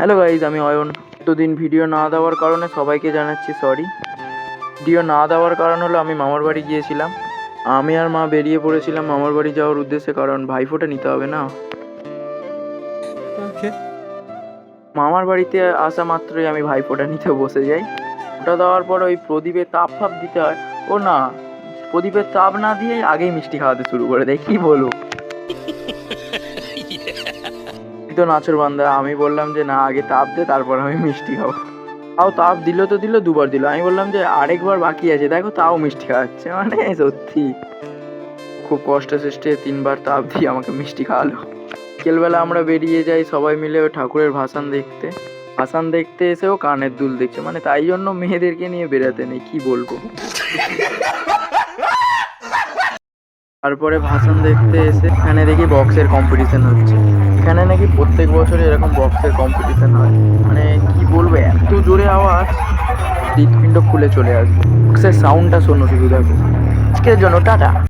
Hello guys, আমি অয়ন। এতদিন video না দেওয়ার কারণে সবাইকে জানাচ্ছি সরি। ভিডিও না দেওয়ার কারণ হলো আমি মামার বাড়ি গিয়েছিলাম। আমি আর মা বেরিয়ে পড়েছিলাম মামার বাড়ি যাওয়ার উদ্দেশ্যে, কারণ ভাইফোঁটা নিতে হবে না। মামার বাড়িতে আসা মাত্রই আমি ভাইফোঁটা নিতে বসে যাই। ওটা দেওয়ার পর ওই প্রদীপে তাপ ফাপ দিতে হয়। ও না, প্রদীপের তাপ না দিয়ে আগেই মিষ্টি খাওয়াতে শুরু করে দেয়। কি বলবো, তো নাচর বান্দা। আমি বললাম যে না, আগে তাপ দে, তারপর আমি মিষ্টি খাবো। তাও তাপ দিল তো দিল, দুবার দিল। আমি বললাম যে আরেকবার বাকি আছে, দেখো তাও মিষ্টি খাওয়াচ্ছে। মানে সত্যি খুব কষ্টে সৃষ্টে 3বার তাপ দিয়ে আমাকে মিষ্টি খাওয়ালো। বিকেলবেলা আমরা বেরিয়ে যাই সবাই মিলে ওই ঠাকুরের ভাসান দেখতে। ভাসান দেখতে এসেও কানের দুল দেখছে, মানে তাই জন্য মেয়েদেরকে নিয়ে বেরাতে নেই, কি বলবো। তারপরে ভাসান দেখতে এসে এখানে দেখি বক্সের কম্পিটিশন হচ্ছে। এখানে নাকি প্রত্যেক বছরই এরকম বক্সের কম্পিটিশন হয়। মানে কি বলবো, এত জোরে আওয়াজ, হৃৎপিণ্ড খুলে চলে আসবে। বক্সের সাউন্ডটা শোনো শুধু, দেখো। আজকের জন্য টাটা।